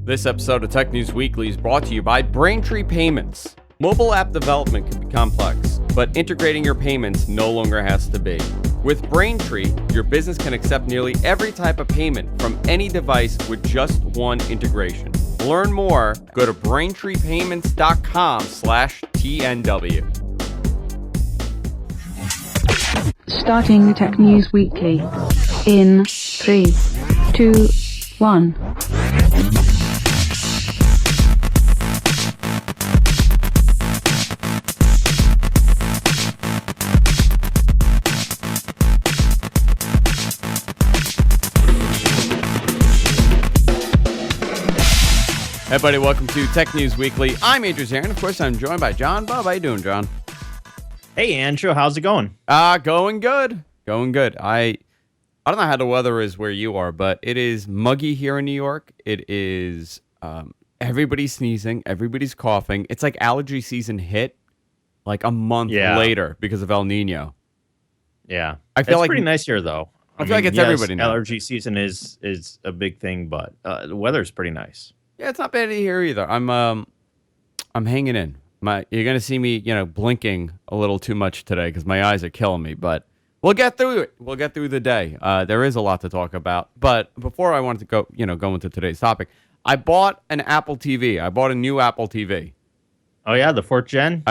This episode of Tech News Weekly is brought to you by Braintree Payments. Mobile app development can be complex, but integrating your payments no longer has to be. With Braintree, your business can accept nearly every type of payment from any device with just one integration. To learn more, go to BraintreePayments.com/TNW. Starting Tech News Weekly in 3, 2, 1. Hey, everybody, welcome to Tech News Weekly. I'm Andrew Zarin. Of course, I'm joined by John. Bob, how you doing, John? Hey, Andrew, how's it going? Going good. Going good. I don't know how the weather is where you are, but it is muggy here in New York. It is everybody's sneezing, everybody's coughing. It's like allergy season hit like a month later because of El Nino. Yeah, I feel it's like pretty nice here, though. I feel like it's everybody now. Allergy season is a big thing, but the weather's pretty nice. Yeah, it's not bad here either. I'm hanging in. You're gonna see me, blinking a little too much today because my eyes are killing me. But we'll get through it. We'll get through the day. There is a lot to talk about. But before I wanted to go into today's topic, I bought an Apple TV. I bought a new Apple TV. Oh yeah, the 4th gen.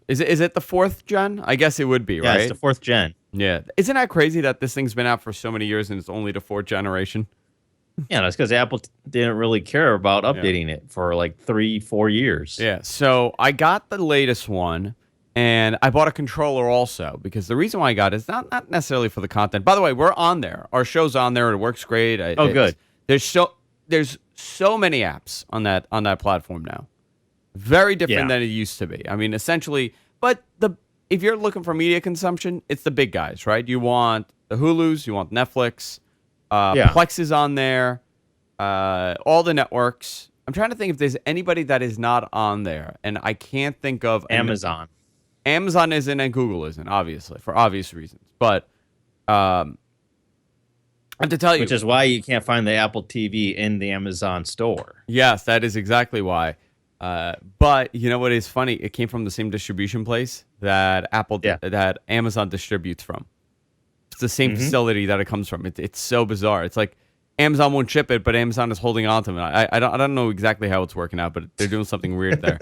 Is it the 4th gen? I guess it would be, right? Yeah, it's the 4th gen. Yeah, isn't that crazy that this thing's been out for so many years and it's only the 4th generation? Yeah, that's because Apple didn't really care about updating it for like 3-4 years. Yeah, so I got the latest one, and I bought a controller also, because the reason why I got it is not necessarily for the content. By the way, we're on there. Our show's on there. It works great. Good. There's so many apps on that platform now. Very different than it used to be. I mean, essentially, but if you're looking for media consumption, it's the big guys, right? You want the Hulus, you want Netflix. Plex is on there, all the networks. I'm trying to think if there's anybody that is not on there, and I can't think of Amazon. Amazon isn't, and Google isn't, obviously, for obvious reasons. But I have to tell you, which is why you can't find the Apple TV in the Amazon store. Yes, that is exactly why. But you know what is funny? It came from the same distribution place that that Amazon distributes from. It's the same facility that it comes from. It's so bizarre. It's like Amazon won't ship it, but Amazon is holding on to it. I don't know exactly how it's working out, but they're doing something weird there.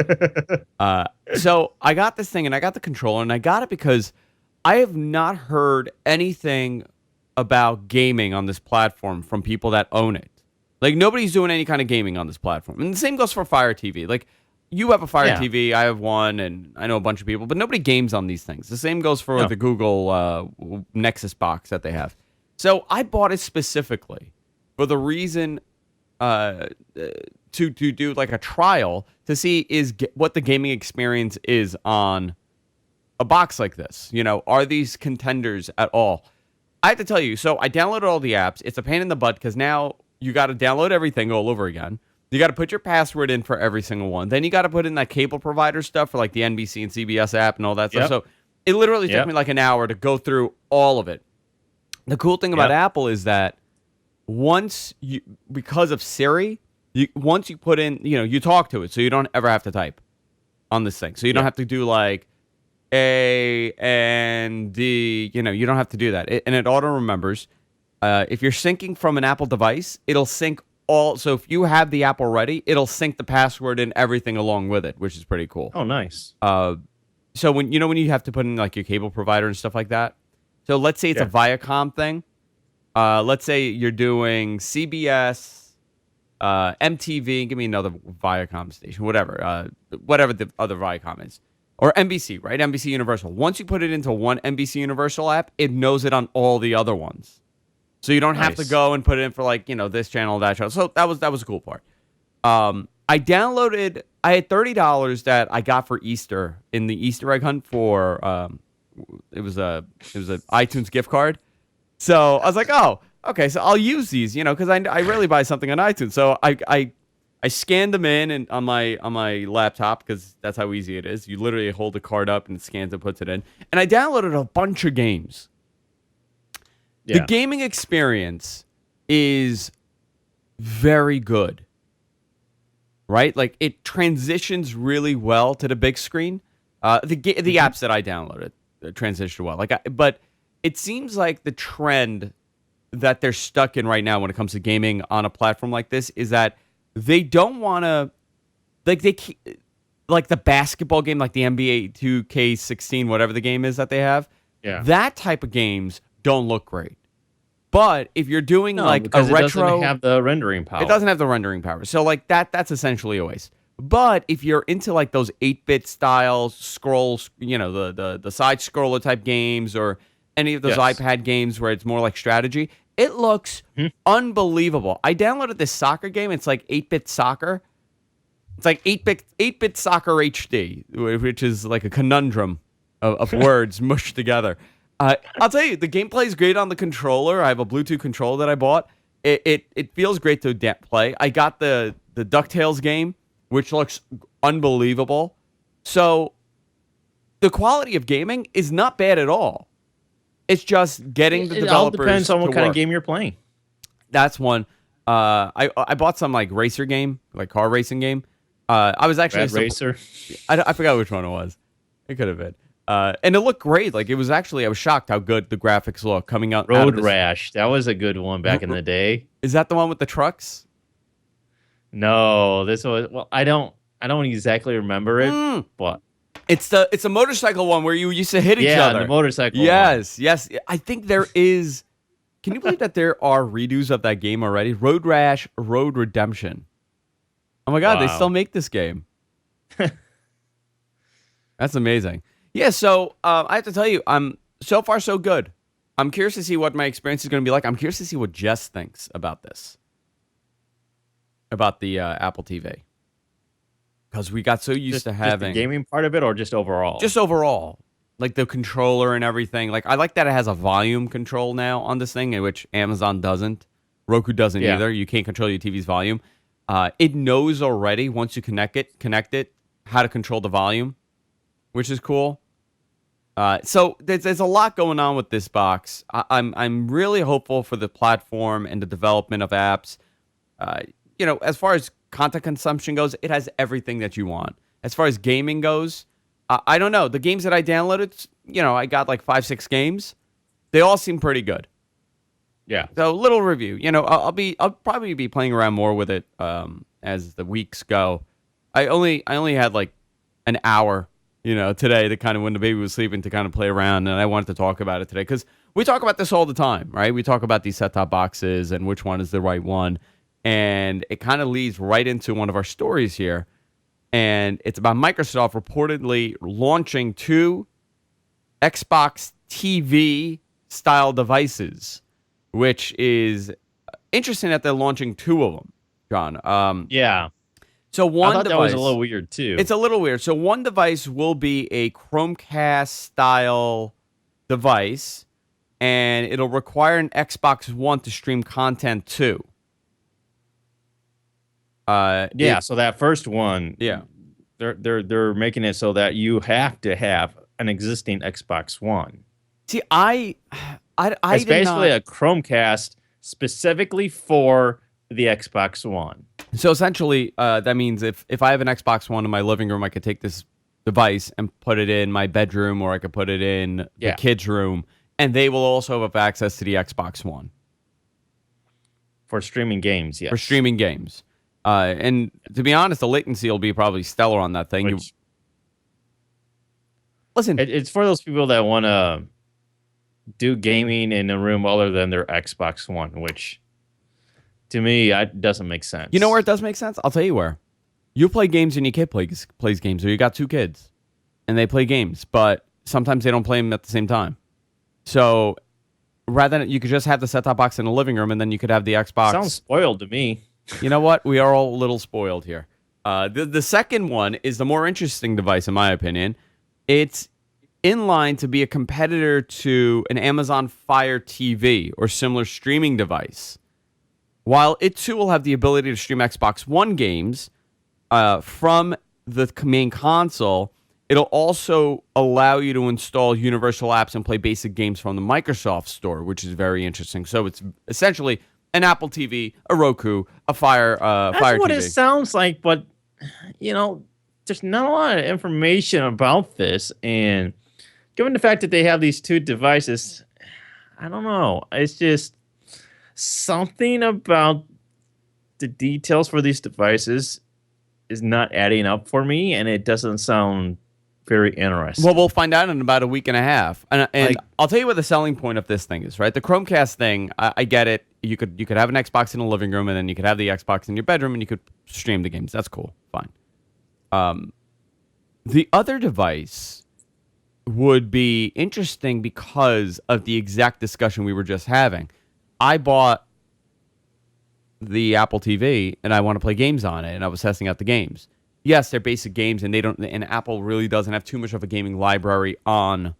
So I got this thing, and I got the controller, and I got it because I have not heard anything about gaming on this platform from people that own it. Like, nobody's doing any kind of gaming on this platform. And the same goes for Fire TV. Like, you have a Fire TV, I have one, and I know a bunch of people, but nobody games on these things. The same goes for the Google Nexus box that they have. So I bought it specifically for the reason to do like a trial to see what the gaming experience is on a box like this. Are these contenders at all? I have to tell you, so I downloaded all the apps. It's a pain in the butt because now you got to download everything all over again. You got to put your password in for every single one. Then you got to put in that cable provider stuff for like the NBC and CBS app and all that stuff. So it literally took me like an hour to go through all of it. The cool thing about Apple is that because of Siri, once you put in, you talk to it, so you don't ever have to type on this thing. So you don't have to do like A and D, you don't have to do that. And it auto remembers. If you're syncing from an Apple device, it'll sync so if you have the app already, it'll sync the password and everything along with it, which is pretty cool. Oh, nice. So when you have to put in like your cable provider and stuff like that. So let's say it's a Viacom thing. Let's say you're doing CBS, MTV. Give me another Viacom station, whatever the other Viacom is, or NBC, right? NBC Universal. Once you put it into one NBC Universal app, it knows it on all the other ones. So you don't have to go and put it in for like, this channel, that channel. So that was a cool part. I had $30 that I got for Easter in the Easter egg hunt for, it was a iTunes gift card. So I was like, oh, okay. So I'll use these, cause I rarely buy something on iTunes. So I scanned them in and on my laptop, cause that's how easy it is. You literally hold the card up and it scans and puts it in. And I downloaded a bunch of games. The gaming experience is very good. right? Like it transitions really well to the big screen. The apps that I downloaded transition well. But it seems like the trend that they're stuck in right now when it comes to gaming on a platform like this is that they don't want to, like the basketball game, like the NBA 2K16, whatever the game is that they have. Yeah. That type of games don't look great. But if you're doing like a retro, it doesn't have the rendering power. It doesn't have the rendering power. So like that's essentially a waste. But if you're into like those 8-bit style scrolls, the side scroller type games or any of those iPad games where it's more like strategy, it looks unbelievable. I downloaded this soccer game. It's like 8-bit soccer. It's like 8-bit soccer HD, which is like a conundrum of words mushed together. I'll tell you, the gameplay is great on the controller. I have a Bluetooth controller that I bought. It feels great to play. I got the DuckTales game, which looks unbelievable. So the quality of gaming is not bad at all. It's just getting the developers. It all depends on what kind of game you're playing. That's one. I bought some like racer game, like car racing game. I was actually Rad Racer. I forgot which one it was. It could have been. And it looked great. Like it was actually, I was shocked how good the graphics look coming out. Road Rash. That was a good one back in the day. Is that the one with the trucks? No, this was. Well, I don't exactly remember it, but it's a motorcycle one where you used to hit each other. Yeah, the motorcycle. Yes. I think there is. Can you believe that there are redos of that game already? Road Rash, Road Redemption. Oh my God, They still make this game. That's amazing. Yeah, so I have to tell you, so far so good. I'm curious to see what my experience is going to be like. I'm curious to see what Jess thinks about this, about the Apple TV, because we got so used to having just the gaming part of it, or just overall. Just overall, like the controller and everything. Like I like that it has a volume control now on this thing, in which Amazon doesn't, Roku doesn't either. You can't control your TV's volume. It knows already once you connect it, how to control the volume, which is cool. So there's a lot going on with this box. I'm really hopeful for the platform and the development of apps. As far as content consumption goes, it has everything that you want. As far as gaming goes, I don't know. The games that I downloaded, I got like 5-6 games. They all seem pretty good. Yeah. So little review. I'll probably be playing around more with it as the weeks go. I only had like an hour, today to kind of when the baby was sleeping to kind of play around, and I wanted to talk about it today because we talk about this all the time, right? We talk about these set-top boxes and which one is the right one, and it kind of leads right into one of our stories here, and it's about Microsoft reportedly launching 2 Xbox TV style devices, which is interesting that they're launching 2 of them, John. Yeah. So one I thought device, that was a little weird too. It's a little weird. So one device will be a Chromecast style device, and it'll require an Xbox One to stream content to. So that first one, yeah, they're making it so that you have to have an existing Xbox One. See, I it's basically a Chromecast specifically for the Xbox One. So essentially, that means if I have an Xbox One in my living room, I could take this device and put it in my bedroom, or I could put it in the kids' room, and they will also have access to the Xbox One. For streaming games, yes. For streaming games. And to be honest, the latency will be probably stellar on that thing. Listen. It's for those people that want to do gaming in a room other than their Xbox One, which to me it doesn't make sense. You know where it does make sense? I'll tell you where. You play games and your kid plays games, or you got 2 kids and they play games, but sometimes they don't play them at the same time. So rather than, you could just have the set-top box in the living room, and then you could have the Xbox. Sounds spoiled to me. You know what? We are all a little spoiled here. The second one is the more interesting device, in my opinion. It's in line to be a competitor to an Amazon Fire TV or similar streaming device. While it too will have the ability to stream Xbox One games from the main console, it'll also allow you to install Universal apps and play basic games from the Microsoft Store, which is very interesting. So it's essentially an Apple TV, a Roku, a Fire That's Fire what TV. it sounds like, but you know, there's not a lot of information about this, and given the fact that they have these two devices, I don't know. It's just something about the details for these devices is not adding up for me, and it doesn't sound very interesting. Well, we'll find out in about a week and a half. And Like- I'll tell you what the selling point of this thing is, right? The Chromecast thing, I get it. You could have an Xbox in the living room, and then you could have the Xbox in your bedroom, and you could stream the games. That's cool. Fine. The other device would be interesting because of the exact discussion we were just having. I bought the Apple TV, and I want to play games on it, and I was testing out the games. Yes, they're basic games, and Apple really doesn't have too much of a gaming library on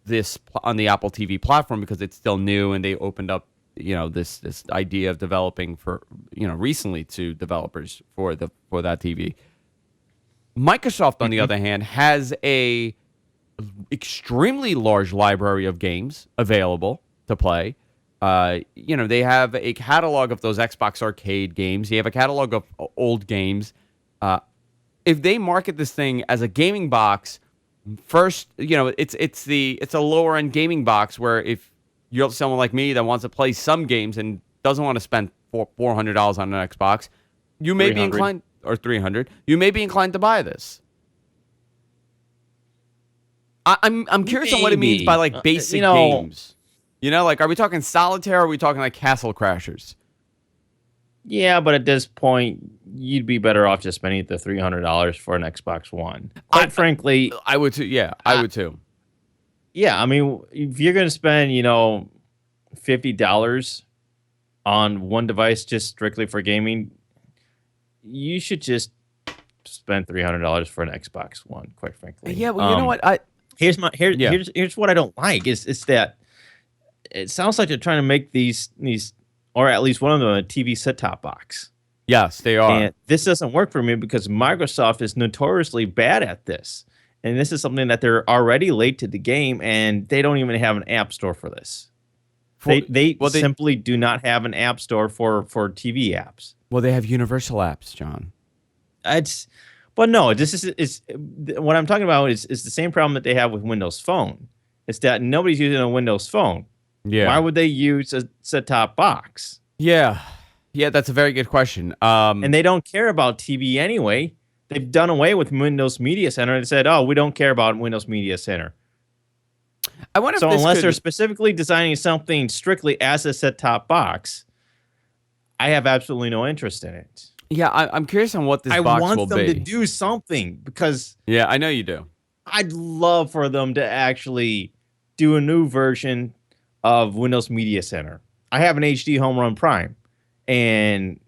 the Apple TV platform because it's still new, and they opened up, this idea of developing for, recently to developers for that TV. Microsoft, on the other hand, has a extremely large library of games available to play. They have a catalog of those Xbox arcade games. They have a catalog of old games. If they market this thing as a gaming box, first, it's a lower end gaming box where if you're someone like me that wants to play some games and doesn't want to spend $400 on an Xbox, you may be inclined, or $300, you may be inclined to buy this. I'm curious on what it means by like basic games. Are we talking solitaire or are we talking like Castle Crashers? Yeah, but at this point, you'd be better off just spending the $300 for an Xbox One. Quite frankly, I would too. Yeah, I would too. Yeah, I mean, if you're going to spend, $50 on one device just strictly for gaming, you should just spend $300 for an Xbox One. Quite frankly. Yeah, well, you know what? Here's what I don't like is that it sounds like they're trying to make these, or at least one of them, a TV set-top box. Yes, they are. And this doesn't work for me because Microsoft is notoriously bad at this. And this is something that they're already late to the game, and they don't even have an app store for this. They simply do not have an app store for TV apps. Well, they have universal apps, John. But no, this is what I'm talking about is the same problem that they have with Windows Phone. It's that nobody's using a Windows Phone. Yeah. Why would they use a set-top box? Yeah, that's a very good question. And they don't care about TV anyway. They've done away with Windows Media Center and said, "Oh, we don't care about Windows Media Center." I wonder. So unless they're specifically designing something strictly as a set-top box, I have absolutely no interest in it. Yeah, I'm curious on what this box will be. I want them to do something because yeah, I know you do. I'd love for them to actually do a new version of Windows Media Center. I have an HD Home Run Prime, and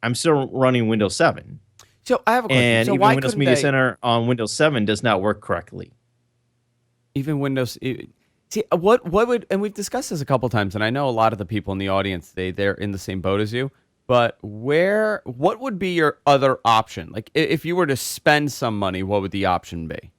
I'm still running Windows 7. So I have a question. And so even why Windows Media Center on Windows 7 does not work correctly. Even Windows. See, what would, and we've discussed this a couple times, and I know a lot of the people in the audience, they're in the same boat as you. But what would be your other option? Like, if you were to spend some money, what would the option be?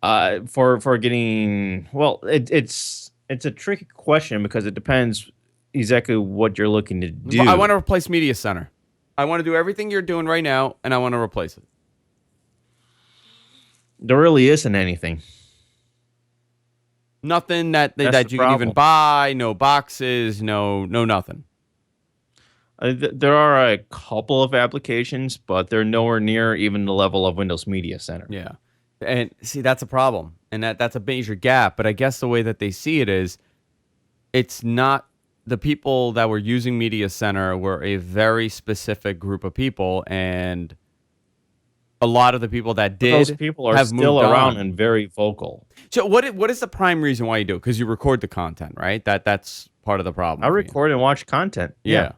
For getting, well, it's a tricky question because it depends exactly what you're looking to do. I want to replace Media Center. I want to do everything you're doing right now, and I want to replace it. There really isn't anything. Nothing that you can even buy. No boxes. No nothing. There are a couple of applications, but they're nowhere near even the level of Windows Media Center. Yeah. And see, that's a problem. And that's a major gap. But I guess the way that they see it is it's not the people that were using Media Center were a very specific group of people. And a lot of the people that did those people are still around and very vocal. So what is the prime reason why you do it? Because you record the content, right? That's part of the problem. I record and watch content. Yeah.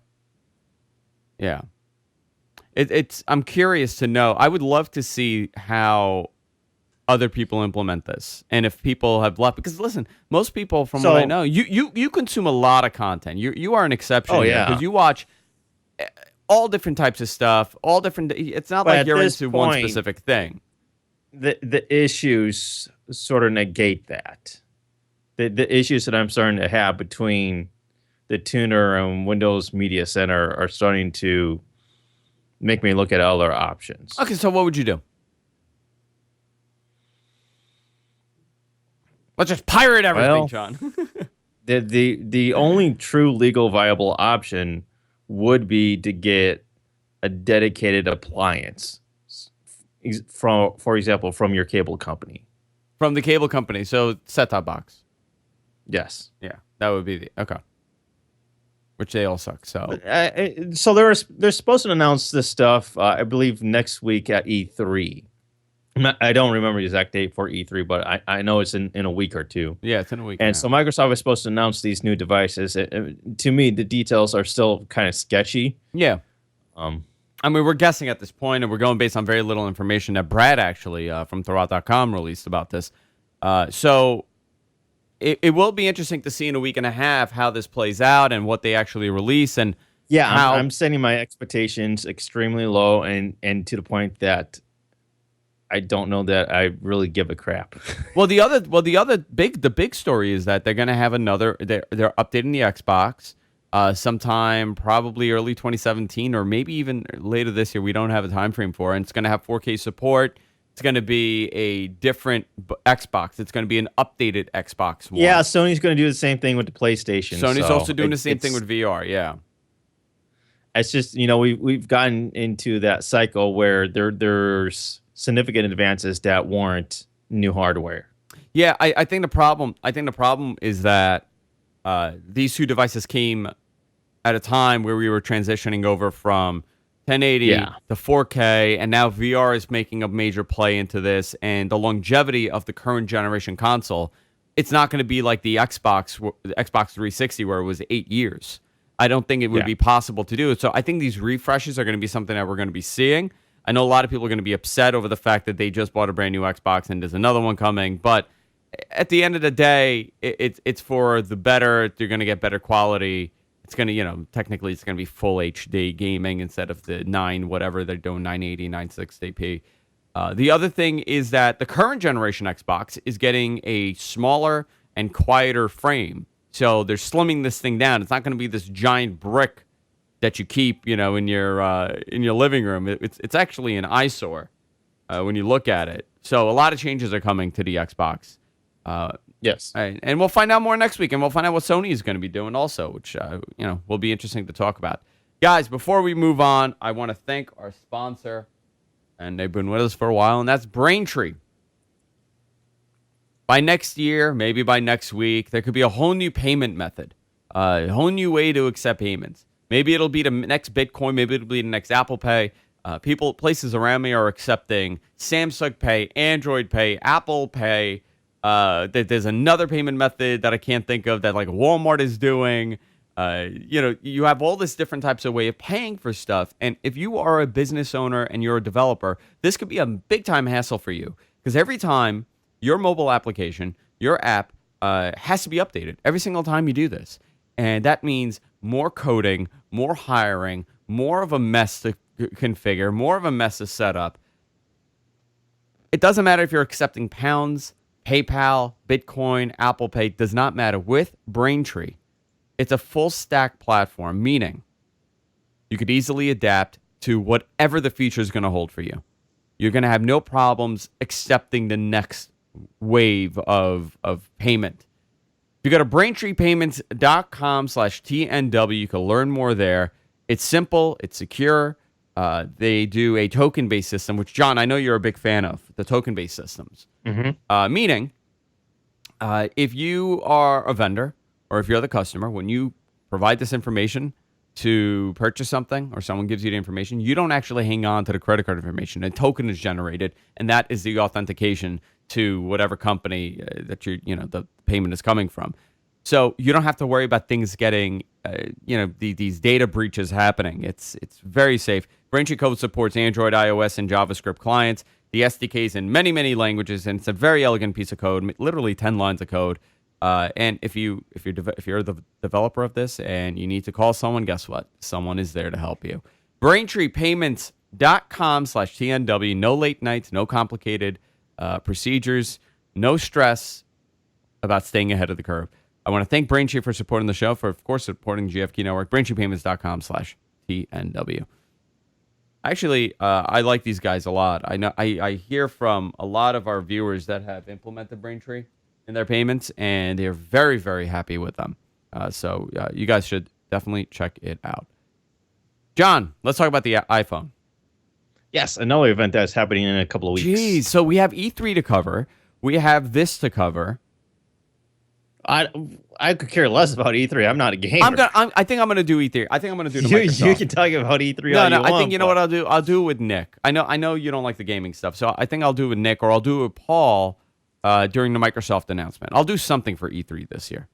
I'm curious to know. I would love to see how other people implement this, and if people have left. Because listen, most people, from what I know, you consume a lot of content. You are an exception. Oh yeah, because you watch all different types of stuff, all different. It's not like you're into one specific thing. The issues sort of negate that. The issues that I'm starting to have between the tuner and Windows Media Center are starting to make me look at other options. Okay, so what would you do? Let's just pirate everything, Well, John. the only true legal viable option would be to get a dedicated appliance from, for example, from your cable company. From the cable company, so set-top box. Yes. Yeah, that would be the okay. Which they all suck. So, So they're supposed to announce this stuff, I believe, next week at E3. I don't remember the exact date for E3, but I know it's in a week or two. yeah, it's in a week. And now. so Microsoft is supposed to announce these new devices. To me, the details are still kind of sketchy. Yeah. Um, I mean, we're guessing at this point, and we're going based on very little information that Brad actually from Thurrott.com released about this. So it will be interesting to see in a week and a half how this plays out and what they actually release. And yeah, how, I'm setting my expectations extremely low and to the point that I don't know that I really give a crap. the big story is that they're going to have another. They're updating the Xbox. Sometime probably early 2017 or maybe even later this year. We don't have a time frame for it. And it's going to have 4K support. It's going to be a different Xbox. It's going to be an updated Xbox One. Yeah, Sony's going to do the same thing with the PlayStation. Sony's so also doing the same thing with VR. Yeah. It's just, we've gotten into that cycle where there's significant advances that warrant new hardware. Yeah, I think the problem is that these two devices came at a time where we were transitioning over from 1080 to 4K, and now VR is making a major play into this, and the longevity of the current generation console, it's not going to be like the Xbox 360 where it was 8 years. I don't think it would be possible to do it. So I think these refreshes are going to be something that we're going to be seeing. I know a lot of people are going to be upset over the fact that they just bought a brand new Xbox and there's another one coming, but at the end of the day, it's for the better. You're going to get better quality. It's going to, technically it's going to be full HD gaming instead of the 9, whatever they're doing, 980, 960p. The other thing is that the current generation Xbox is getting a smaller and quieter frame. So they're slimming this thing down. It's not going to be this giant brick that you keep, in your living room. It's actually an eyesore when you look at it. So a lot of changes are coming to the Xbox. Yes. And we'll find out more next week, and we'll find out what Sony is going to be doing also, which, will be interesting to talk about. Guys, before we move on, I want to thank our sponsor, and they've been with us for a while, and that's Braintree. By next year, maybe by next week, there could be a whole new payment method, a whole new way to accept payments. Maybe it'll be the next Bitcoin, maybe it'll be the next Apple Pay. Places around me are accepting Samsung Pay, Android Pay, Apple Pay. There's another payment method that I can't think of that like Walmart is doing. You have all this different types of way of paying for stuff. And if you are a business owner and you're a developer, this could be a big time hassle for you because every time your mobile application, your app has to be updated every single time you do this. And that means more coding, more hiring, more of a mess to configure, more of a mess to set up. It doesn't matter if you're accepting pounds, PayPal, Bitcoin, Apple Pay, does not matter. With Braintree, it's a full stack platform, meaning you could easily adapt to whatever the future is going to hold for you. You're going to have no problems accepting the next wave of payment. If you go to BraintreePayments.com/TNW, you can learn more there. It's simple. It's secure. They do a token-based system, which, John, I know you're a big fan of, the token-based systems. Mm-hmm. Meaning, if you are a vendor or if you're the customer, when you provide this information to purchase something or someone gives you the information, you don't actually hang on to the credit card information. A token is generated, and that is the authentication to whatever company that the payment is coming from. So you don't have to worry about things getting, these data breaches happening. It's very safe. Braintree Code supports Android, iOS, and JavaScript clients. The SDK is in many, many languages, and it's a very elegant piece of code, literally 10 lines of code. And if you're the developer of this and you need to call someone, guess what? Someone is there to help you. BraintreePayments.com/TNW. No late nights, no complicated procedures, no stress about staying ahead of the curve. I want to thank Braintree for supporting the show, for, of course, supporting GFK Network. BraintreePayments.com/TNW. Actually, I like these guys a lot. I know I hear from a lot of our viewers that have implemented Braintree in their payments, and they're very, very happy with them. So you guys should definitely check it out. John, let's talk about the iPhone. Yes, another event that's happening in a couple of weeks. Jeez, so we have E3 to cover. We have this to cover. I could care less about E3. I'm not a gamer. I think I'm gonna do E3. I think I'm gonna do the Microsoft. You can talk about E3. No. I think you know what I'll do. I'll do it with Nick. I know you don't like the gaming stuff, so I think I'll do it with Nick, or I'll do it with Paul during the Microsoft announcement. I'll do something for E3 this year.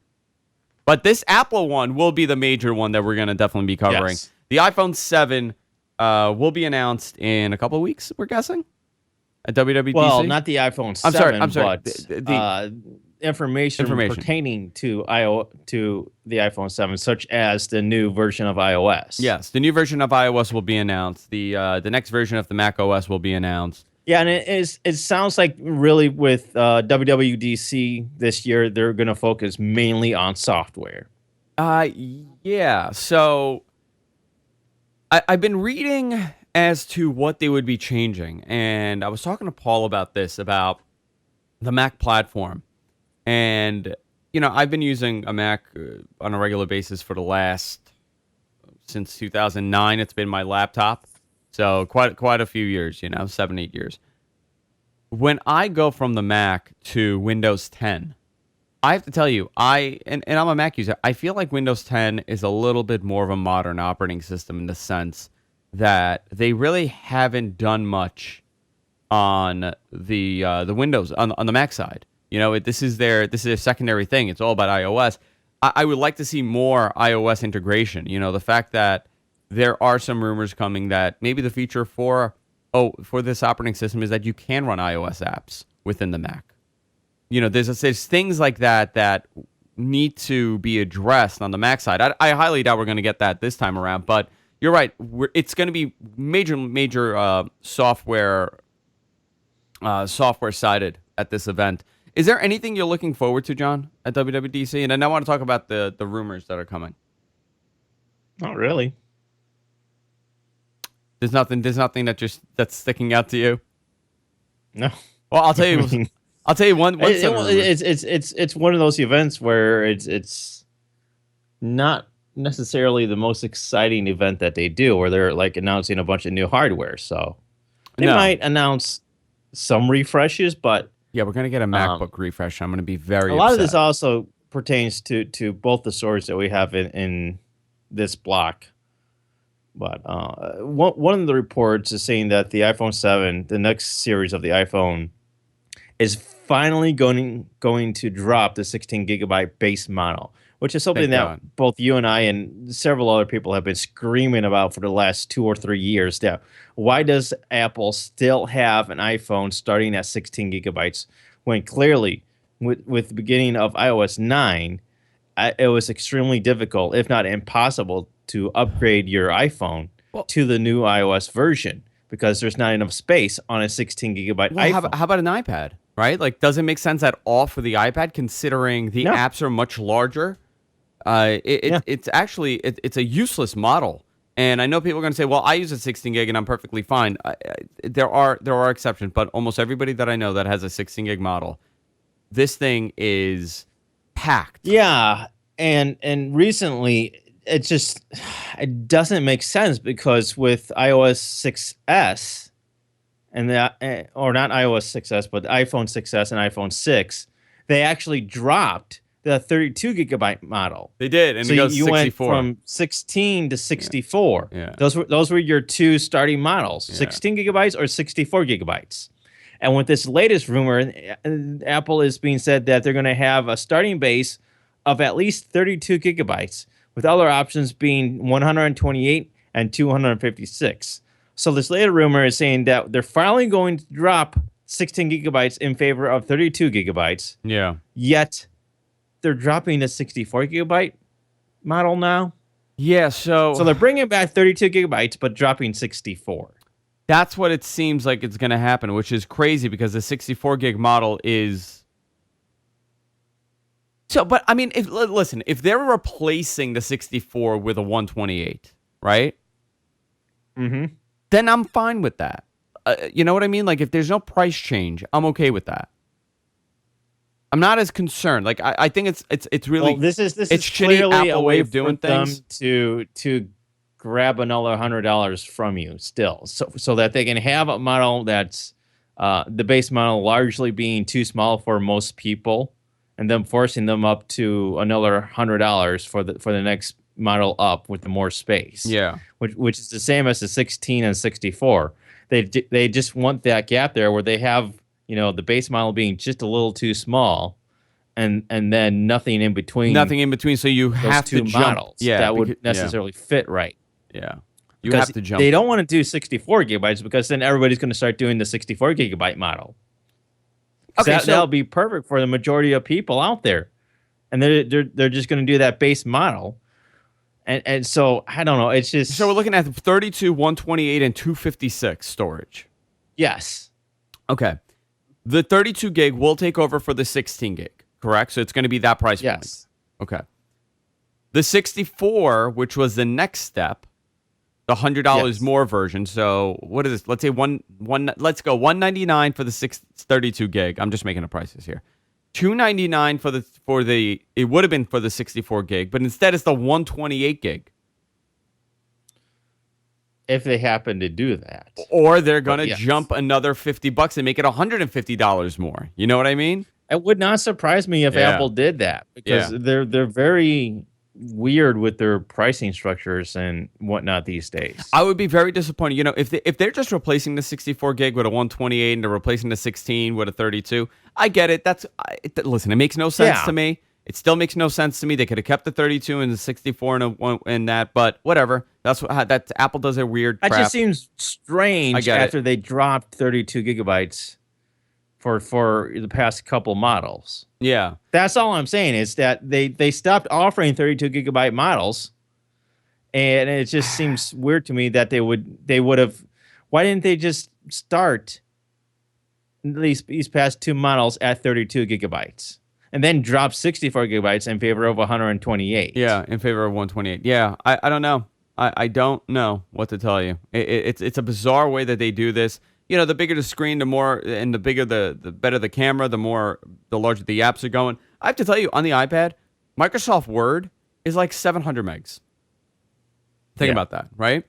But this Apple one will be the major one that we're gonna definitely be covering. Yes. The iPhone 7 will be announced in a couple of weeks. We're guessing at WWDC. Well, not the iPhone 7. I'm sorry. But The information pertaining to the iPhone 7, such as the new version of iOS. Yes, the new version of iOS will be announced. The next version of the Mac OS will be announced. Yeah, and it sounds like really with WWDC this year, they're going to focus mainly on software. Yeah. So I've been reading as to what they would be changing, and I was talking to Paul about this, about the Mac platform. And, I've been using a Mac on a regular basis since 2009. It's been my laptop. So quite a few years, 7, 8 years. When I go from the Mac to Windows 10, I have to tell you, and I'm a Mac user, I feel like Windows 10 is a little bit more of a modern operating system in the sense that they really haven't done much on the Windows on the Mac side. This is their secondary thing. It's all about iOS. I would like to see more iOS integration. The fact that there are some rumors coming that maybe the feature for this operating system is that you can run iOS apps within the Mac. There's things like that need to be addressed on the Mac side. I highly doubt we're going to get that this time around, but you're right. It's going to be major software sided at this event. Is there anything you're looking forward to, John, at WWDC? And then I want to talk about the rumors that are coming. Not really. There's nothing that's sticking out to you. No. Well, I'll tell you. I'll tell you one. It's one of those events where it's not necessarily the most exciting event that they do, where they're like announcing a bunch of new hardware. So they might announce some refreshes, but yeah, we're gonna get a MacBook refresh. I'm gonna be very. A lot upset. of this also pertains to both the stories that we have in this block. But one of the reports is saying that the iPhone 7, the next series of the iPhone, is finally going to drop the 16 gigabyte base model, which is something that both you and I and several other people have been screaming about for the last 2 or 3 years. Now, why does Apple still have an iPhone starting at 16 gigabytes when clearly with the beginning of iOS 9, it was extremely difficult, if not impossible, to upgrade your iPhone to the new iOS version because there's not enough space on a 16 gigabyte iPhone. How about an iPad, right? Like, does it make sense at all for the iPad considering the apps are much larger? It's actually it's a useless model. And I know people are going to say, well, I use a 16 gig and I'm perfectly fine. There are exceptions, but almost everybody that I know that has a 16 gig model, this thing is packed. Yeah, and recently it doesn't make sense because with iOS 6s and or not iOS 6s, but iPhone 6s and iPhone 6, they actually dropped the 32 gigabyte model. They did, and so it goes you 64. went from 16 to 64. Yeah. Those were your two starting models, 16 gigabytes or 64 gigabytes. And with this latest rumor, Apple is being said that they're going to have a starting base of at least 32 gigabytes, with other options being 128 and 256. So this later rumor is saying that they're finally going to drop 16 gigabytes in favor of 32 gigabytes. Yeah. Yet they're dropping the 64 gigabyte model now. Yeah, so they're bringing back 32 gigabytes, but dropping 64. That's what it seems like it's going to happen, which is crazy because the 64 gig model is... So, but I mean, if they're replacing the 64 with a 128, right? Mm-hmm. then I'm fine with that. You know what I mean? Like if there's no price change, I'm okay with that. I'm not as concerned. Like I think it's really this is it's clearly shitty a Apple way of doing things to grab another $100 from you still, so that they can have a model that's the base model largely being too small for most people, and then forcing them up to another $100 for the next model up with the more space. Yeah, which is the same as the 16 and 64. They just want that gap there where they have, the base model being just a little too small, and then nothing in between. Nothing in between, so you have two to jump. models that would necessarily fit right. Yeah, you have to jump. They don't want to do 64 gigabytes because then everybody's going to start doing the 64 gigabyte model. Okay, that'll be perfect for the majority of people out there, and they're just going to do that base model. And so I don't know. It's just, so we're looking at 32, 128, and 256 storage. Yes. Okay. The 32 gig will take over for the 16 gig, correct? So it's going to be that price point. Yes. Okay. The 64, which was the next step, the $100 more version. So what is this? Let's say let's go $199 for the 32 gig. I'm just making the prices here. $299 for the it would have been for the 64 gig, but instead it's the 128 gig. If they happen to do that, or they're gonna jump another $50 and make it $150 more. You know what I mean? It would not surprise me if Apple did that, because they're very weird with their pricing structures and whatnot these days. I would be very disappointed. If they're just replacing the 64 gig with a 128 and they're replacing the 16 with a 32, I get it. Listen, it makes no sense to me. It still makes no sense to me. They could have kept the 32 and the 64 and that, but whatever. That's Apple does their weird crap. That just seems strange after they dropped 32 gigabytes for the past couple models. Yeah. That's all I'm saying is that they stopped offering 32 gigabyte models, and it just seems weird to me that they would have. Why didn't they just start these past two models at 32 gigabytes and then drop 64 gigabytes in favor of 128? Yeah, in favor of 128. Yeah, I don't know. I don't know what to tell you. It's a bizarre way that they do this. The bigger the screen, the more, and the bigger the better the camera, the larger the apps are going. I have to tell you, on the iPad, Microsoft Word is like 700 megs. Think about that, right?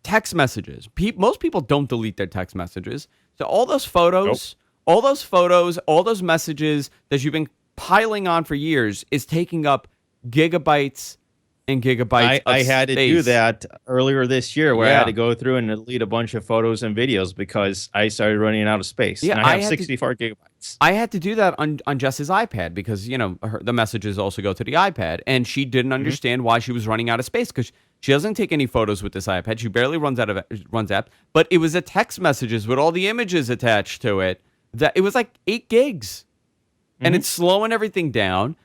Text messages. Most people don't delete their text messages. So all those photos, all those messages that you've been piling on for years is taking up gigabytes and gigabytes of I had to space. do that earlier this year where I had to go through and delete a bunch of photos and videos because I started running out of space. Yeah, and I have 64 gigabytes. I had to do that on Jess's iPad because, the messages also go to the iPad, and she didn't understand why she was running out of space because she doesn't take any photos with this iPad. She barely runs apps, but it was the text messages with all the images attached to it that it was like 8 gigs, and it's slowing everything down.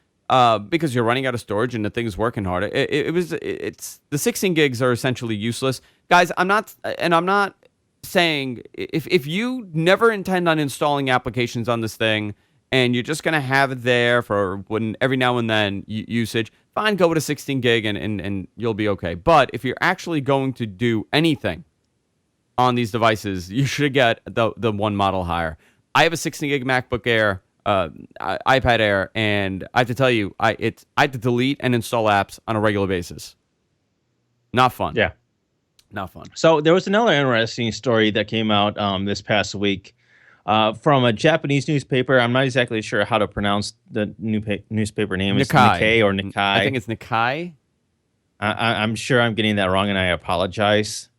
Because you're running out of storage and the thing's working harder. It's the 16 gigs are essentially useless, guys. I'm not saying if you never intend on installing applications on this thing and you're just gonna have it there for when every now and then usage, fine, go with a 16 gig and you'll be okay. But if you're actually going to do anything on these devices, you should get the one model higher. I have a 16 gig MacBook Air. iPad Air, and I have to tell you, I have to delete and install apps on a regular basis. Not fun. Yeah, not fun. So there was another interesting story that came out this past week from a Japanese newspaper. I'm not exactly sure how to pronounce the newspaper name. It's Nikkei or Nikkei. I think it's Nikkei. I'm sure I'm getting that wrong, and I apologize.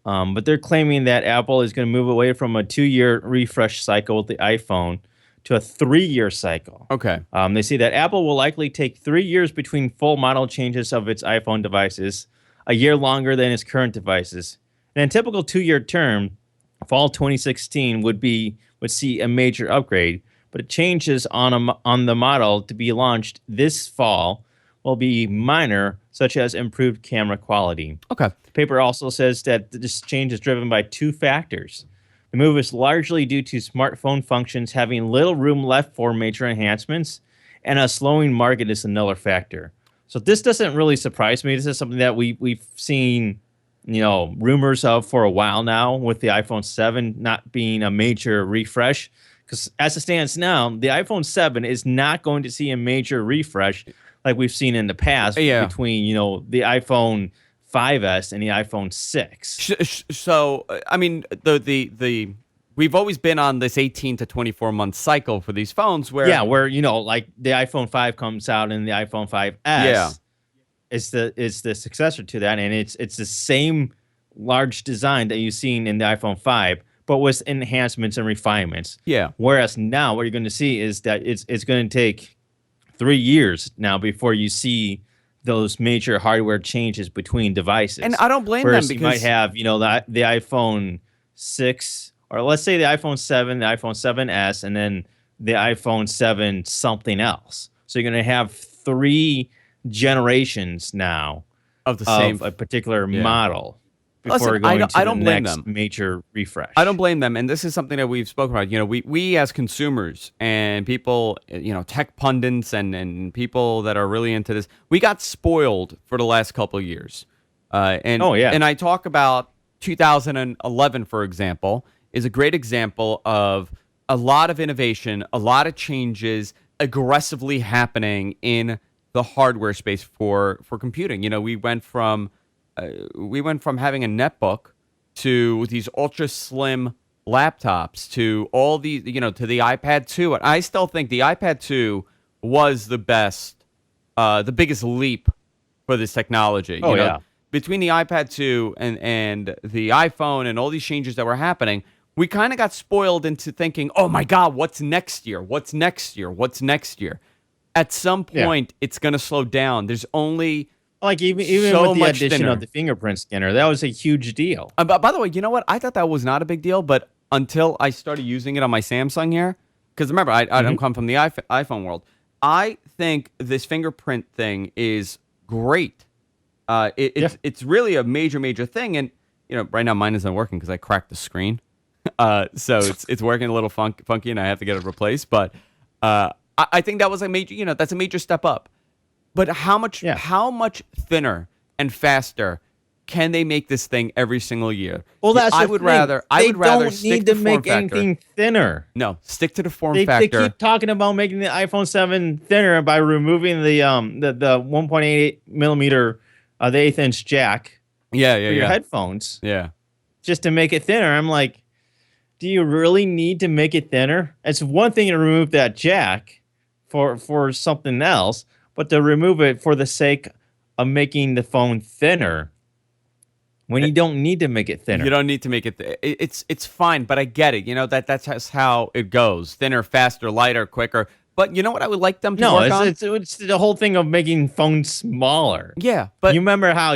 But they're claiming that Apple is going to move away from a 2-year refresh cycle with the iPhone to a 3-year cycle. Okay. They say that Apple will likely take 3 years between full model changes of its iPhone devices, a year longer than its current devices. In a typical 2-year term, fall 2016 would see a major upgrade, but changes on the model to be launched this fall will be minor, such as improved camera quality. Okay. The paper also says that this change is driven by 2 factors. The move is largely due to smartphone functions having little room left for major enhancements, and a slowing market is another factor. So this doesn't really surprise me. This is something that we've seen rumors of for a while now with the iPhone 7 not being a major refresh. Because as it stands now, the iPhone 7 is not going to see a major refresh like we've seen in the past between, the iPhone 5S and the iPhone 6. So, I mean, the we've always been on this 18 to 24 month cycle for these phones where like the iPhone 5 comes out and the iPhone 5S is the successor to that, and it's the same large design that you've seen in the iPhone 5, but with enhancements and refinements. Yeah. Whereas now what you're going to see is that it's going to take 3 years now before you see those major hardware changes between devices. And I don't blame them because you might have, the iPhone 6, or let's say the iPhone 7, the iPhone 7S, and then the iPhone 7 something else. So you're going to have 3 generations now of a particular model before Listen, going I to don't the blame next them. major refresh. I don't blame them, and this is something that we've spoken about. We as consumers and people, tech pundits and people that are really into this, we got spoiled for the last couple of years. And I talk about 2011, for example, is a great example of a lot of innovation, a lot of changes aggressively happening in the hardware space for computing. We went from having a netbook to these ultra slim laptops to all these, to the iPad 2. And I still think the iPad 2 was the biggest leap for this technology. Between the iPad 2 and the iPhone and all these changes that were happening, we kind of got spoiled into thinking, oh my God, what's next year? What's next year? What's next year? At some point, it's going to slow down. There's only even so with the much addition thinner. of the fingerprint scanner, that was a huge deal. By the way, you know what? I thought that was not a big deal, but until I started using it on my Samsung here, because remember, I don't come from the iPhone world. I think this fingerprint thing is great. It's really a major thing, and right now mine isn't working because I cracked the screen, so it's working a little funky, and I have to get it replaced. But I think that was a major, that's a major step up. But how much thinner and faster can they make this thing every single year? Well, that's I the would thing. rather They stick don't need to to make form factor. anything thinner. No, stick to the form They factor. keep talking about making the iPhone 7 thinner by removing the 1.88 millimeter, the 1/8 inch jack for your headphones. Yeah. Just to make it thinner. I'm like, do you really need to make it thinner? It's one thing to remove that jack for something else, but to remove it for the sake of making the phone thinner when you don't need to make it thinner. You don't need to make it. It's fine, but I get it. That's just how it goes: thinner, faster, lighter, quicker. But you know what I would like them to work on? It's the whole thing of making phones smaller. Yeah, but you remember how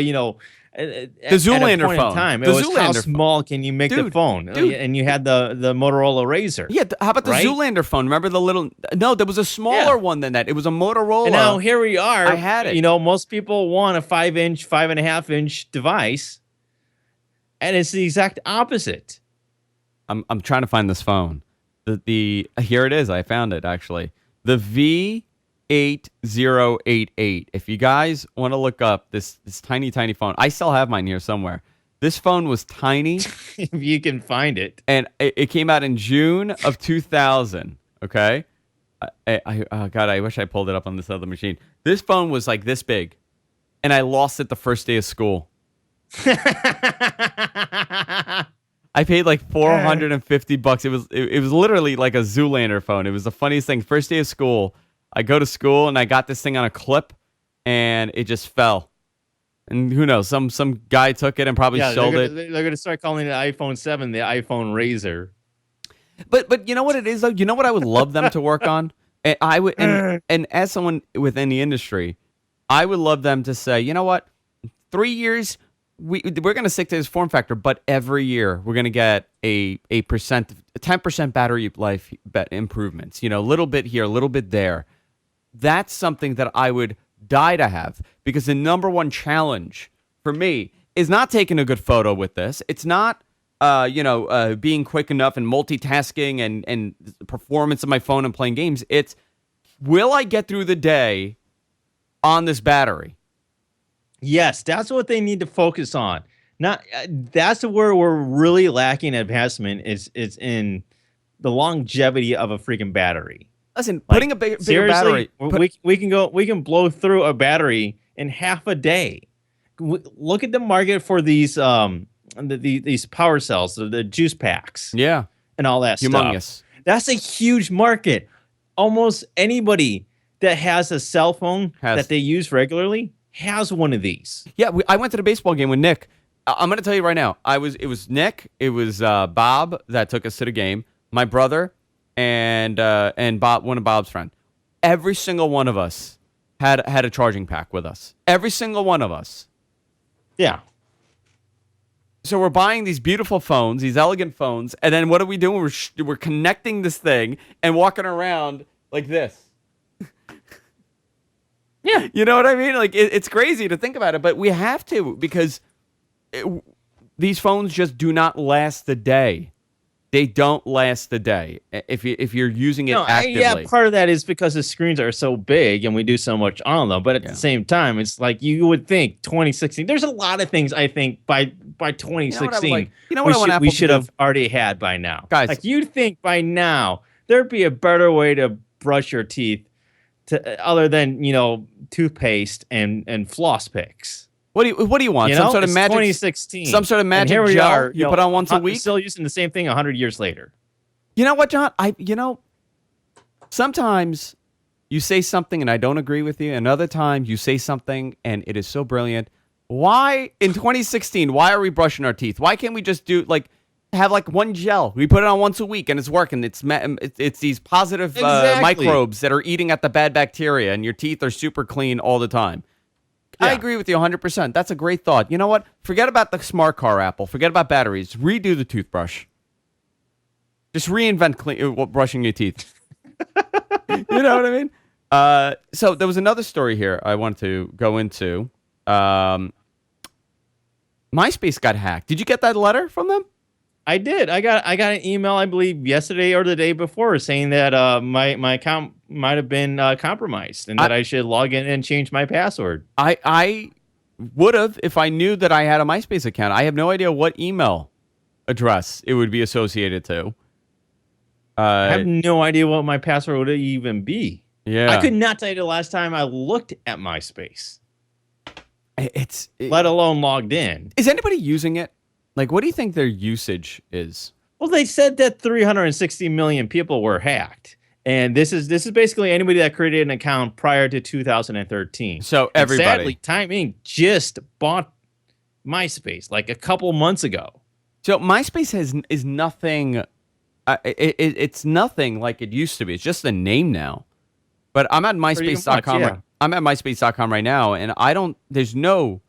the Zoolander phone. phone. In time, the it was Zoolander how phone. small can you make the phone? And you had the Motorola Razr. Yeah, how about the Zoolander phone? Remember the little? No, there was a smaller one than that. It was a Motorola. And now here we are. I had it. Most people want a 5-inch, 5.5-inch device, and it's the exact opposite. I'm trying to find this phone. The here it is. I found it actually. The V8088. If you guys want to look up this tiny phone, I still have mine here somewhere. This phone was tiny. If you can find it. And it came out in June of 2000. Okay. God, I wish I pulled it up on this other machine. This phone was like this big, and I lost it the first day of school. I paid like $450. It was literally like a Zoolander phone. It was the funniest thing. First day of school, I go to school and I got this thing on a clip, and it just fell. And who knows? Some guy took it and probably sold it. They're gonna start calling the iPhone 7 the iPhone Razr. But you know what it is though? You know what I would love them to work on? And I would and as someone within the industry, I would love them to say, you know what? 3 years, we're going to stick to this form factor, but every year we're going to get a 10% battery life improvements. A little bit here, a little bit there. That's something that I would die to have, because the number one challenge for me is not taking a good photo with this. It's not being quick enough and multitasking and the performance of my phone and playing games. It's, will I get through the day on this battery? Yes, that's what they need to focus on. Not that's where we're really lacking advancement is in the longevity of a freaking battery. Listen, putting a bigger Seriously, battery. we can blow through a battery in half a day. Look at the market for these these power cells, the juice packs, Yeah, and all that humongous. stuff. That's a huge market. Almost anybody that has a cell phone that they use regularly has one of these. Yeah, I went to the baseball game with Nick. I'm going to tell you right now. It was Nick, it was Bob that took us to the game, my brother, and Bob, one of Bob's friends. Every single one of us had a charging pack with us. Every single one of us. Yeah. So we're buying these beautiful phones, these elegant phones, and then what are we doing? We're connecting this thing and walking around like this. Yeah. You know what I mean? Like, it's crazy to think about it, but we have to, because these phones just do not last the day. They don't last the day if you're using it actively. Yeah, part of that is because the screens are so big and we do so much on them. But at the same time, it's like you would think 2016. There's a lot of things I think by 2016 we should have already had by now. Guys, like you'd think by now there'd be a better way to brush your teeth other than toothpaste and floss picks. What do you want? Some sort of magic 2016. Some sort of magic gel you put on once a week? Still using the same thing 100 years later. You know what, John? Sometimes you say something and I don't agree with you, and other times you say something and it is so brilliant. Why in 2016, why are we brushing our teeth? Why can't we just have like one gel? We put it on once a week and it's working. It's these positive microbes that are eating at the bad bacteria, and your teeth are super clean all the time. Yeah. I agree with you 100%. That's a great thought. You know what? Forget about the smart car, Apple. Forget about batteries. Redo the toothbrush. Just reinvent brushing your teeth. You know what I mean? So there was another story here I wanted to go into. MySpace got hacked. Did you get that letter from them? I did. I got an email, I believe, yesterday or the day before, saying that my account might have been compromised and that I should log in and change my password. I would have if I knew that I had a MySpace account. I have no idea what email address it would be associated to. I have no idea what my password would even be. Yeah, I could not tell you the last time I looked at MySpace. Let alone logged in. Is anybody using it? Like, what do you think their usage is? Well, they said that 360 million people were hacked. And this is basically anybody that created an account prior to 2013. So everybody. And sadly, Time Inc. just bought MySpace like a couple months ago. So MySpace is nothing. It's nothing like it used to be. It's just a name now. But I'm at MySpace.com. Yeah. I'm at MySpace.com right now, and there's no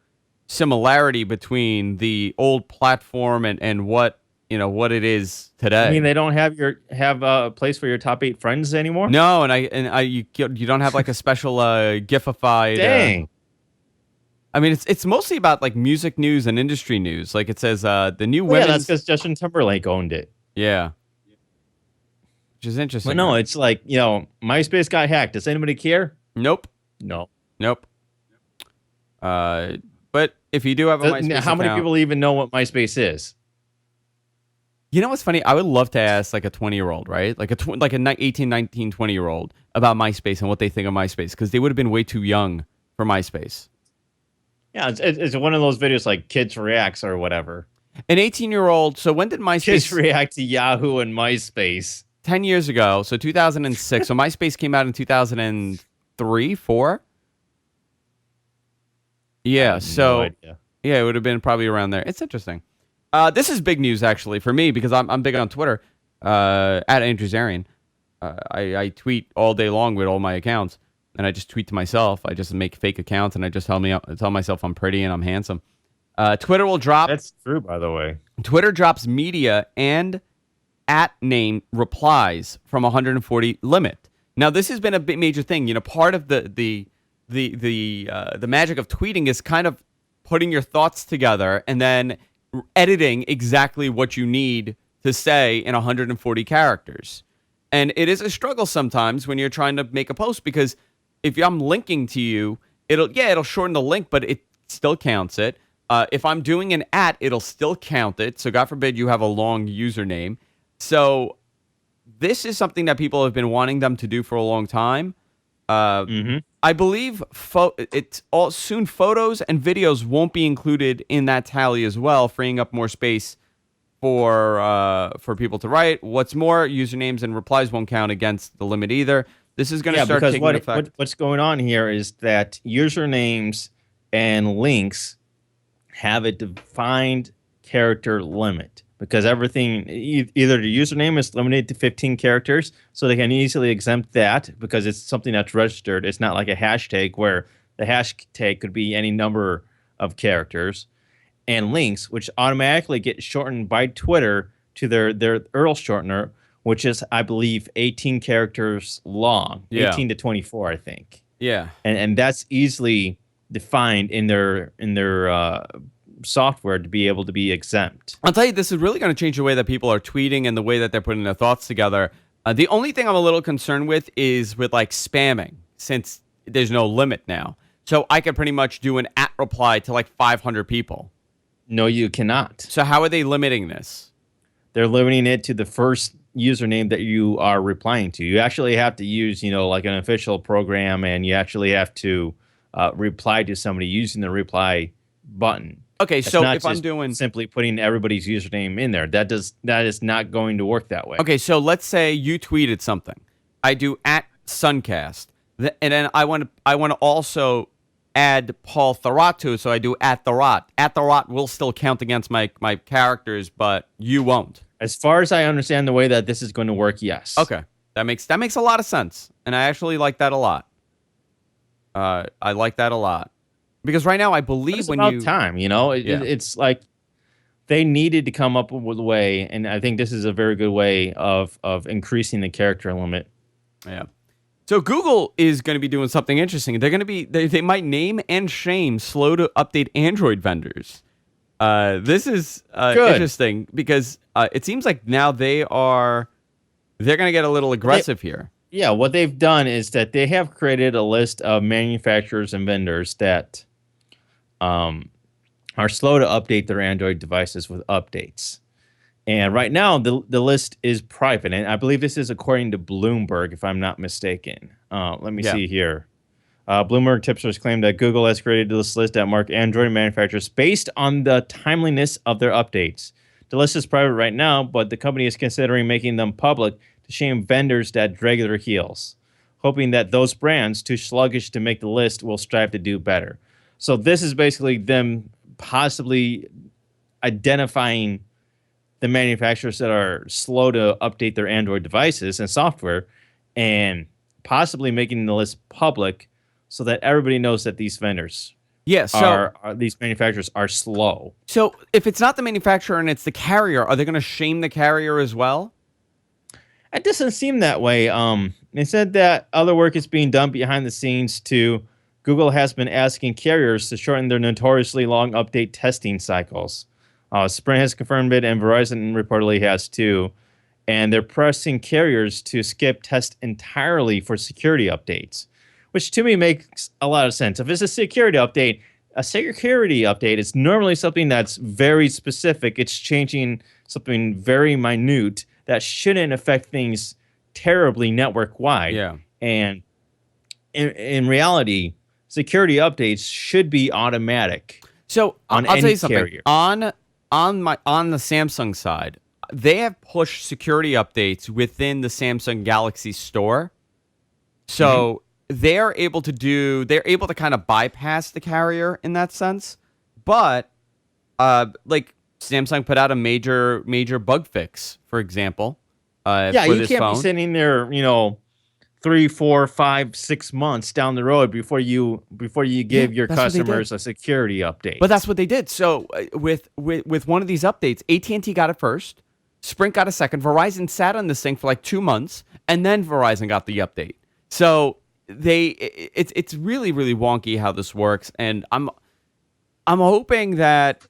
similarity between the old platform and what it is today. I mean, they don't have a place for your top 8 friends anymore? No, you don't have like a special gifified. Dang. I mean, it's mostly about like music news and industry news. Like it says the new women's. Yeah, that's because Justin Timberlake owned it. Yeah. Which is interesting. But no, it's like, MySpace got hacked. Does anybody care? Nope. No. Nope. But if you do have a MySpace how many account, people even know what MySpace is? You know what's funny? I would love to ask like a 20-year-old, right? Like a 18, 19, 20-year-old about MySpace and what they think of MySpace, because they would have been way too young for MySpace. Yeah, it's one of those videos like Kids Reacts or whatever. An 18-year-old. So when did MySpace? Kids react to Yahoo and MySpace. 10 years ago. So 2006. So MySpace came out in 2003, 4. Yeah. So yeah, it would have been probably around there. It's interesting. This is big news actually for me because I'm big on Twitter. At Andrew Zarian. I tweet all day long with all my accounts, and I just tweet to myself. I just make fake accounts, and I just tell myself I'm pretty and I'm handsome. Twitter will drop. That's true, by the way. Twitter drops media and @name replies from 140 limit. Now, this has been a big major thing. Part of the magic of tweeting is kind of putting your thoughts together and then editing exactly what you need to say in 140 characters. And it is a struggle sometimes when you're trying to make a post, because if I'm linking to you, it'll shorten the link, but it still counts it. If I'm doing an @ it'll still count it. So God forbid you have a long username. So this is something that people have been wanting them to do for a long time. I believe soon photos and videos won't be included in that tally as well, freeing up more space for people to write. What's more, usernames and replies won't count against the limit either. This is going to start taking effect. What's going on here is that usernames and links have a defined character limit, because everything, either the username is limited to 15 characters, so they can easily exempt that because it's something that's registered. It's not like a hashtag where the hashtag could be any number of characters. And links, which automatically get shortened by Twitter to their URL shortener, which is, I believe, 18 characters long, 18 to 24, I think. Yeah. And that's easily defined in their software to be able to be exempt. I'll tell you, this is really going to change the way that people are tweeting and the way that they're putting their thoughts together. The only thing I'm a little concerned with is with like spamming, since there's no limit now. So I could pretty much do an @ reply to like 500 people. No, you cannot. So how are they limiting this? They're limiting it to the first username that you are replying to. You actually have to use, like an official program, and you actually have to reply to somebody using the reply button. Okay, That's so not if I'm just doing simply putting everybody's username in there, that is not going to work that way. Okay, so let's say you tweeted something. I do @Suncast, and then I want to also add Paul Thurrott to it, so I do @Thurrott. @Thurrott will still count against my characters, but you won't. As far as I understand the way that this is going to work, yes. Okay, that makes a lot of sense, and I actually like that a lot. I like that a lot because right now I believe it's when about you time, it's like they needed to come up with a way, and I think this is a very good way of increasing the character limit. Yeah. So Google is going to be doing something interesting. They're going to be they might name and shame slow to update Android vendors. This is interesting because it seems like now they're going to get a little aggressive here. Yeah, what they've done is that they have created a list of manufacturers and vendors that are slow to update their Android devices with updates. And right now, the list is private, and I believe this is according to Bloomberg, if I'm not mistaken. Let me see here. Bloomberg tipsters claim that Google has created this list that mark Android manufacturers based on the timeliness of their updates. The list is private right now, but the company is considering making them public to shame vendors that drag their heels, hoping that those brands too sluggish to make the list will strive to do better. So this is basically them possibly identifying the manufacturers that are slow to update their Android devices and software, and possibly making the list public so that everybody knows that these vendors these manufacturers are slow. So if it's not the manufacturer and it's the carrier, are they going to shame the carrier as well? It doesn't seem that way. They said that other work is being done behind the scenes too. Google has been asking carriers to shorten their notoriously long update testing cycles. Sprint has confirmed it, and Verizon reportedly has too. And they're pressing carriers to skip tests entirely for security updates, which to me makes a lot of sense. If it's a security update is normally something that's very specific. It's changing something very minute that shouldn't affect things terribly network-wide. Yeah. And in reality, security updates should be automatic. So on I'll any tell you something. carrier. On the Samsung side, they have pushed security updates within the Samsung Galaxy Store. So they're able to kind of bypass the carrier in that sense. But like Samsung put out a major bug fix, for example. You this can't phone. be sitting there, 3, 4, 5, 6 months down the road before you give your that's what they customers a security update. But that's what they did. So with one of these updates, AT&T got it first, Sprint got a second, Verizon sat on this thing for like 2 months, and then Verizon got the update. So it's really, really wonky how this works, and I'm hoping that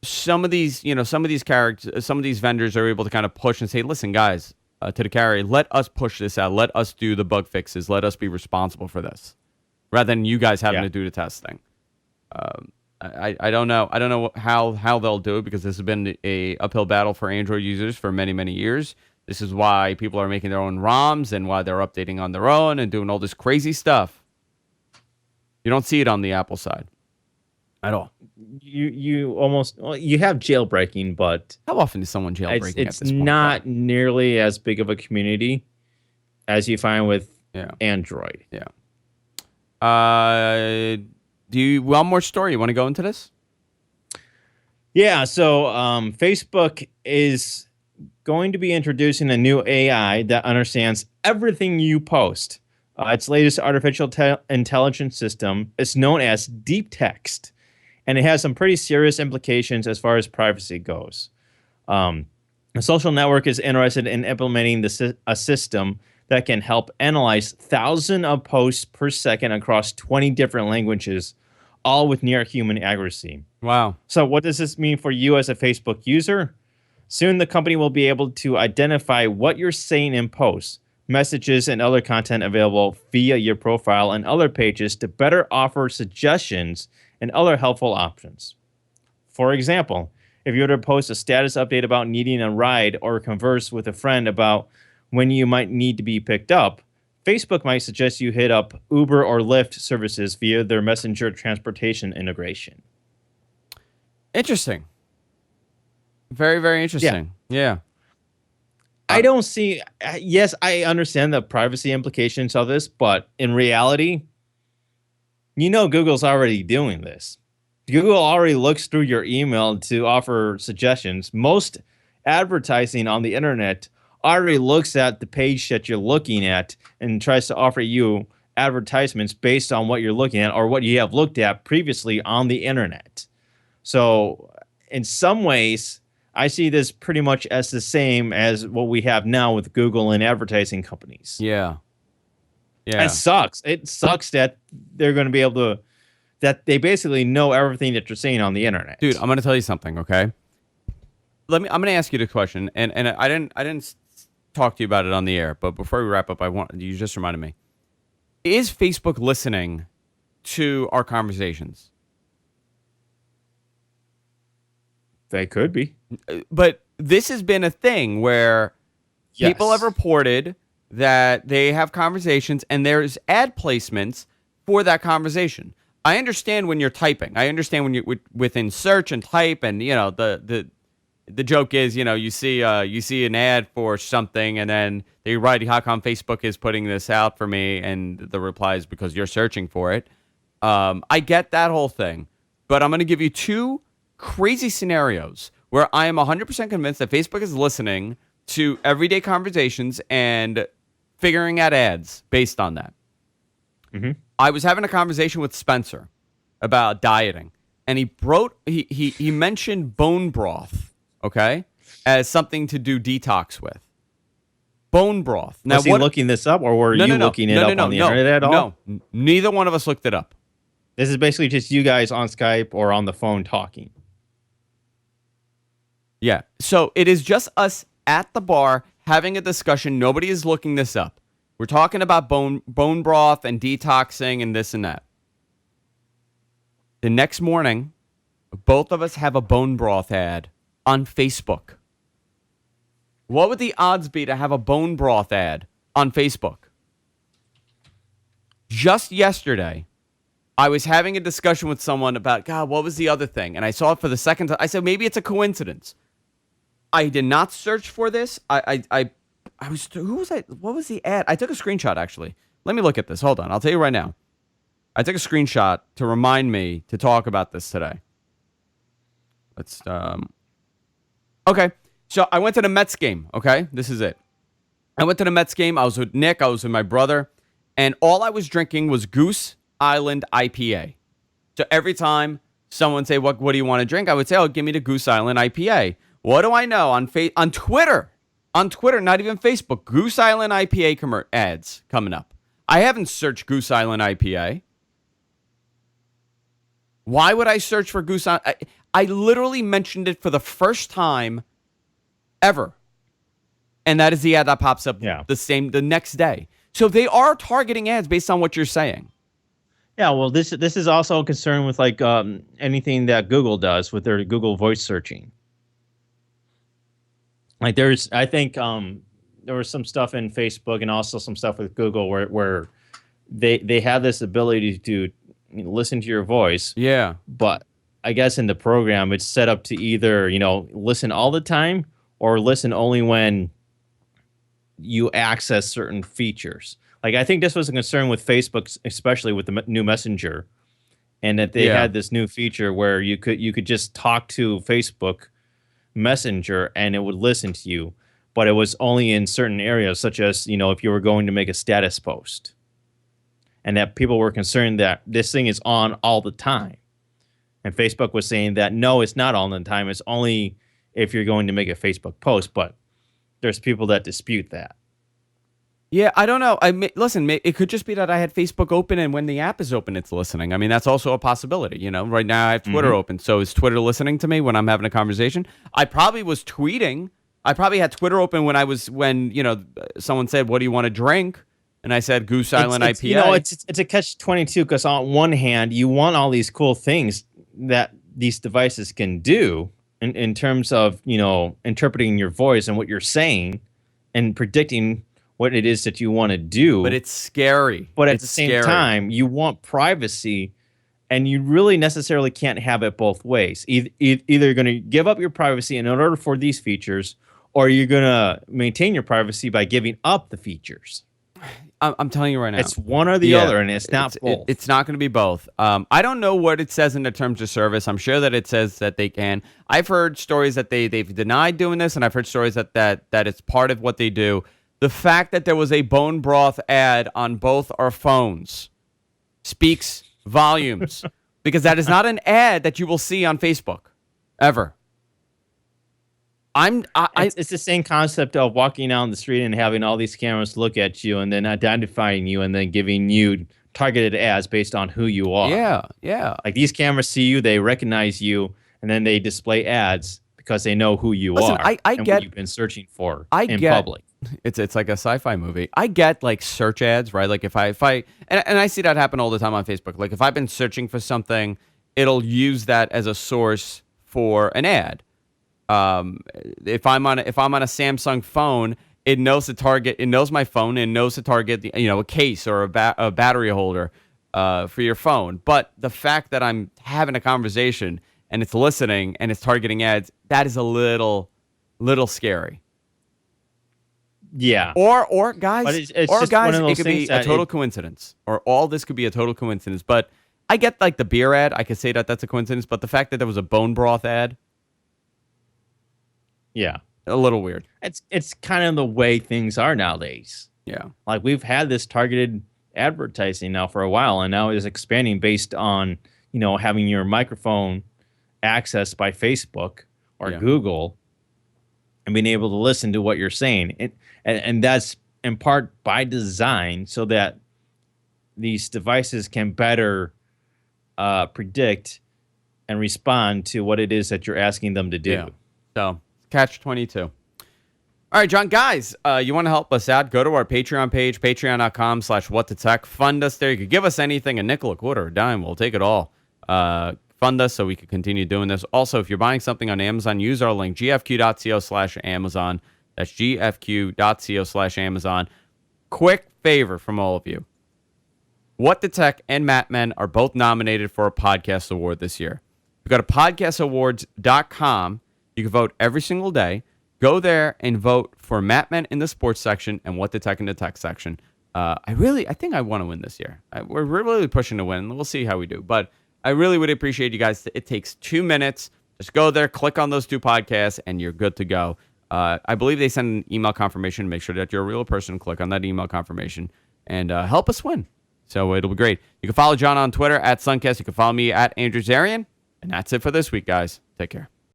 some of these characters, some of these vendors are able to kind of push and say, listen, guys, to the carrier, let us push this out. Let us do the bug fixes. Let us be responsible for this, rather than you guys having to do the testing. I don't know. I don't know how they'll do it, because this has been a uphill battle for Android users for many, many years. This is why people are making their own ROMs and why they're updating on their own and doing all this crazy stuff. You don't see it on the Apple side at all. You have jailbreaking, but How often is someone jailbreaking it's at this point? not nearly as big of a community as you find with Android. Yeah. Do you one more story? You want to go into this? Yeah. So Facebook is going to be introducing a new AI that understands everything you post. Its latest artificial intelligence system is known as Deep Text, and it has some pretty serious implications as far as privacy goes. The social network is interested in implementing a system that can help analyze thousands of posts per second across 20 different languages, all with near human accuracy. Wow. So what does this mean for you as a Facebook user? Soon the company will be able to identify what you're saying in posts, messages, and other content available via your profile and other pages to better offer suggestions and other helpful options. For example, if you were to post a status update about needing a ride or converse with a friend about when you might need to be picked up, Facebook might suggest you hit up Uber or Lyft services via their messenger transportation integration. Interesting. Very, very interesting. Yeah. I don't see. Yes, I understand the privacy implications of this, but in reality, Google's already doing this. Google already looks through your email to offer suggestions. Most advertising on the internet already looks at the page that you're looking at and tries to offer you advertisements based on what you're looking at or what you have looked at previously on the internet. So in some ways, I see this pretty much as the same as what we have now with Google and advertising companies. Yeah. Yeah. It sucks. It sucks that they're going to be able to, that they basically know everything that you're saying on the internet. Dude, I'm going to tell you something, okay? I'm going to ask you the question, and I didn't talk to you about it on the air, but before we wrap up, you just reminded me. Is Facebook listening to our conversations? They could be. But this has been a thing where people have reported that they have conversations and there's ad placements for that conversation. I understand when you're typing. I understand when you're within search and type, and the joke is, you see an ad for something, and then they write, how come Facebook is putting this out for me? And the reply is because you're searching for it. I get that whole thing, but I'm going to give you two crazy scenarios where I am 100% convinced that Facebook is listening to everyday conversations and figuring out ads based on that. Mm-hmm. I was having a conversation with Spencer about dieting, and he mentioned bone broth, okay, as something to do detox with. Bone broth. Now, was he looking this up, or were you looking it up on the internet at all? No, neither one of us looked it up. This is basically just you guys on Skype or on the phone talking. Yeah. So it is just us at the bar having a discussion. Nobody is looking this up. We're talking about bone broth and detoxing and this and that. The next morning, both of us have a bone broth ad on Facebook. What would the odds be to have a bone broth ad on Facebook? Just yesterday, I was having a discussion with someone about, God, what was the other thing? And I saw it for the second time. I said, maybe it's a coincidence. I did not search for this. Who was I? What was the ad? I took a screenshot, actually. Let me look at this. Hold on. I'll tell you right now. I took a screenshot to remind me to talk about this today. Okay. So I went to the Mets game, okay? This is it. I went to the Mets game. I was with Nick. I was with my brother. And all I was drinking was Goose Island IPA. So every time someone say, what do you want to drink? I would say, give me the Goose Island IPA. What do I know? On Twitter, not even Facebook, Goose Island IPA ads coming up. I haven't searched Goose Island IPA. Why would I search for Goose Island? I literally mentioned it for the first time ever. And that is the ad that pops up the next day. So they are targeting ads based on what you're saying. Yeah, well, this is also a concern with like anything that Google does with their Google voice searching. Like I think there was some stuff in Facebook and also some stuff with Google where they have this ability to listen to your voice. Yeah. But I guess in the program it's set up to either, listen all the time or listen only when you access certain features. Like I think this was a concern with Facebook, especially with the new Messenger, and that they had this new feature where you could just talk to Facebook Messenger and it would listen to you, but it was only in certain areas, such as if you were going to make a status post, and that people were concerned that this thing is on all the time, and Facebook was saying that no, it's not all the time. It's only if you're going to make a Facebook post, but there's people that dispute that. Yeah, I don't know. Listen, it could just be that I had Facebook open, and when the app is open, it's listening. I mean, that's also a possibility. Right now I have Twitter open, so is Twitter listening to me when I'm having a conversation? I probably was tweeting. I probably had Twitter open when someone said, "What do you want to drink?" And I said, "Goose Island IPA." It's a catch-22 because on one hand, you want all these cool things that these devices can do in terms of interpreting your voice and what you're saying and predicting what it is that you want to do. But it's scary. But at the same time, you want privacy, and you really necessarily can't have it both ways. Either you're going to give up your privacy in order for these features, or you're going to maintain your privacy by giving up the features. I'm telling you right now. It's one or the other, and it's not both. It's not going to be both. I don't know what it says in the terms of service. I'm sure that it says that they can. I've heard stories that they've denied doing this, and I've heard stories that it's part of what they do. The fact that there was a bone broth ad on both our phones speaks volumes, because that is not an ad that you will see on Facebook ever. It's the same concept of walking down the street and having all these cameras look at you and then identifying you and then giving you targeted ads based on who you are. Yeah. Like these cameras see you, they recognize you, and then they display ads because they know who you are. I and get what you've been searching for in public. It's like a sci-fi movie. I get like search ads, right? Like if I and I see that happen all the time on Facebook. Like if I've been searching for something, it'll use that as a source for an ad. If I'm on a Samsung phone, it knows the target. It knows my phone and knows to target a case or a battery holder for your phone. But the fact that I'm having a conversation and it's listening and it's targeting ads, that is a little scary. Yeah. Or guys, it could be a total coincidence. Or all this could be a total coincidence. But I get like the beer ad. I could say that that's a coincidence. But the fact that there was a bone broth ad, yeah, a little weird. It's kind of the way things are nowadays. Yeah. Like we've had this targeted advertising now for a while, and now it's expanding based on, having your microphone accessed by Facebook or Google and being able to listen to what you're saying. And that's in part by design so that these devices can better predict and respond to what it is that you're asking them to do. Yeah. So, catch-22. All right, John, guys, you want to help us out? Go to our Patreon page, patreon.com/whatthetech. Fund us there. You could give us anything, a nickel, a quarter, a dime. We'll take it all. Fund us so we can continue doing this. Also, if you're buying something on Amazon, use our link, gfq.co/Amazon. That's gfq.co/Amazon. Quick favor from all of you. What the Tech and Matt Men are both nominated for a podcast award this year. You go to podcastawards.com. You can vote every single day. Go there and vote for Matt Men in the sports section and What the Tech in the tech section. I think I want to win this year. We're really pushing to win. We'll see how we do. But I really would appreciate you guys. It takes 2 minutes. Just go there, click on those 2 podcasts, and you're good to go. I believe they send an email confirmation. Make sure that you're a real person. Click on that email confirmation and help us win. So it'll be great. You can follow John on Twitter @Suncast. You can follow me @AndrewZarian. And that's it for this week, guys. Take care.